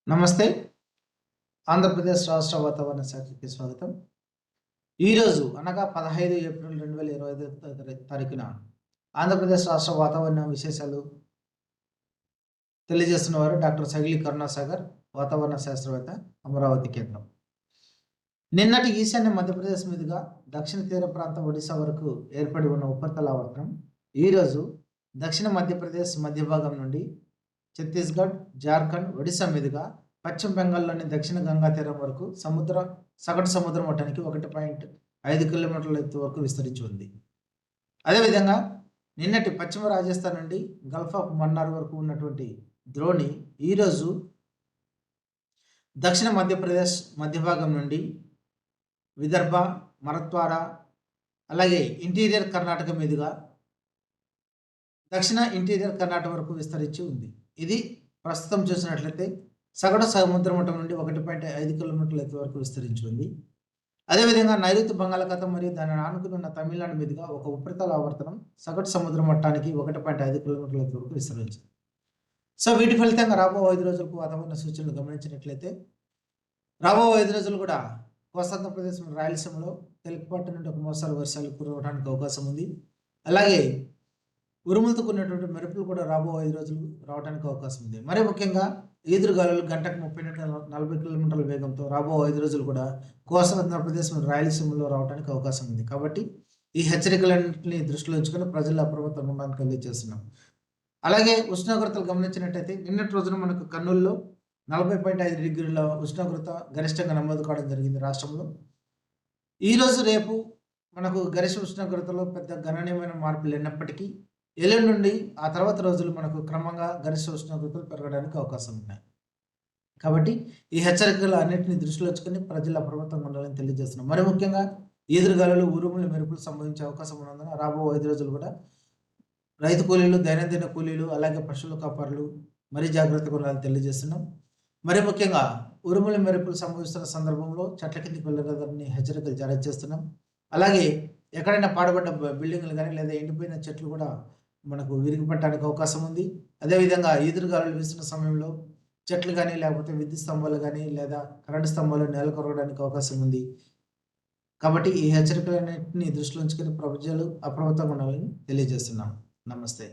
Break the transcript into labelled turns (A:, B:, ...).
A: నమస్తే. ఆంధ్రప్రదేశ్ రాష్ట్ర వాతావరణ శాఖకి స్వాగతం. ఈరోజు అనగా 15 ఏప్రిల్ 2025 తారీఖున ఆంధ్రప్రదేశ్ రాష్ట్ర వాతావరణ విశేషాలు తెలియజేస్తున్నవారు డాక్టర్ సగిలి కరుణాసాగర్, వాతావరణ శాస్త్రవేత్త, అమరావతి కేంద్రం. నిన్నటి ఈశాన్య మధ్యప్రదేశ్ మీదుగా దక్షిణ తీర ప్రాంతం ఒడిశా వరకు ఏర్పడి ఉన్న ఉపరితల ఆవర్తనం ఈరోజు దక్షిణ మధ్యప్రదేశ్ మధ్య భాగం నుండి ఛత్తీస్గఢ్, జార్ఖండ్, ఒడిశా మీదుగా పశ్చిమ బెంగాల్లోని దక్షిణ గంగా తీరం వరకు సగటు సముద్ర మట్టానికి 1.5 కిలోమీటర్ల ఎత్తు వరకు విస్తరించి ఉంది. అదేవిధంగా నిన్నటి పశ్చిమ రాజస్థాన్ నుండి గల్ఫ్ ఆఫ్ మన్నార్ వరకు ఉన్నటువంటి ద్రోణి ఈరోజు దక్షిణ మధ్యప్రదేశ్ మధ్య భాగం నుండి విదర్భ, మరత్వాడ, అలాగే ఇంటీరియర్ కర్ణాటక మీదుగా దక్షిణ ఇంటీరియర్ కర్ణాటక వరకు విస్తరించి ఉంది. ఇది ప్రస్తుతం చూసినట్లయితే సగటు సముద్ర మట్టం నుండి 1.5 కిలోమీటర్ల ఎత్తు వరకు విస్తరించి ఉంది. అదేవిధంగా నైరుతి బంగాళాఖాతం మరియు దాని ఆనుకుని ఉన్న తమిళనాడు మీదుగా ఒక ఉపరితల ఆవర్తనం సగటు సముద్ర మట్టానికి 1.5 కిలోమీటర్ల ఎత్తు వరకు విస్తరించింది. సో వీటి ఫలితంగా రాబో 5 రోజులకు వాతావరణ సూచనలు గమనించినట్లయితే రాబో 5 రోజులు కూడా కోస్తాంధ్రప్రదేశ్ రాయలసీమలో తేలికపాటి నుండి ఒక మోస్తరు వర్షాలు కురవడానికి అవకాశం ఉంది. అలాగే ఉరుములతో కూడినటువంటి మెరుపులు కూడా రాబో 5 రోజులు రావడానికి అవకాశం ఉంది. మరీ ముఖ్యంగా ఈదురుగాలులు గంటకు 30 నుండి 40 కిలోమీటర్ల వేగంతో రాబో 5 రోజులు కూడా కోస్తాంధ్రప్రదేశ్ రాయలసీమలో రావడానికి అవకాశం ఉంది. కాబట్టి ఈ హెచ్చరికలన్నింటినీ దృష్టిలో ఉంచుకొని ప్రజలు అప్రమత్తంగా ఉండాలని తెలియజేస్తున్నాం. అలాగే ఉష్ణోగ్రతలు గమనించినట్టయితే నిన్నటి రోజున మనకు కర్నూలులో 40.5 డిగ్రీల ఉష్ణోగ్రత గరిష్టంగా నమోదు కావడం జరిగింది రాష్ట్రంలో. ఈరోజు రేపు మనకు గరిష్ట ఉష్ణోగ్రతలో పెద్ద గణనీయమైన మార్పులు లేనప్పటికీ ఎల్లుండి నుండి ఆ తర్వాత రోజులు మనకు క్రమంగా గరిష్ట ఉష్ణోగ్రతలు పెరగడానికి అవకాశం ఉన్నాయి. కాబట్టి ఈ హెచ్చరికలు అన్నింటినీ దృష్టిలో ఉంచుకొని ప్రజలు అప్రమత్తంగా ఉండాలని తెలియజేస్తున్నాం. మరి ముఖ్యంగా ఈదురుగాలులు, ఉరుములు, మెరుపులు సంభవించే అవకాశం ఉన్నందున రాబో 5 రోజులు కూడా రైతు కూలీలు, దైనందిన కూలీలు, అలాగే పశువుల కాపరులు మరీ జాగ్రత్తగా ఉండాలని తెలియజేస్తున్నాం. మరి ముఖ్యంగా ఉరుములు, మెరుపులు సంభవిస్తున్న సందర్భంలో చెట్ల కిందికి వెళ్ళగలని హెచ్చరికలు జారీ చేస్తున్నాం. అలాగే ఎక్కడైనా పాడుబడ్డ బిల్డింగ్లు కానీ లేదా ఎండిపోయిన చెట్లు కూడా మనకు విరిగిపడటానికి అవకాశం ఉంది. అదేవిధంగా ఈదురుగాలులు వీస్తున్న సమయంలో చెట్లు కానీ లేకపోతే విద్యుత్ స్తంభాలు కానీ లేదా కరెంటు స్తంభాలు నేల కొరగడానికి అవకాశం ఉంది. కాబట్టి ఈ హెచ్చరికలన్నింటినీ దృష్టిలో ఉంచుకొని ప్రజలు అప్రమత్తంగా ఉండాలని తెలియజేస్తున్నాం. నమస్తే.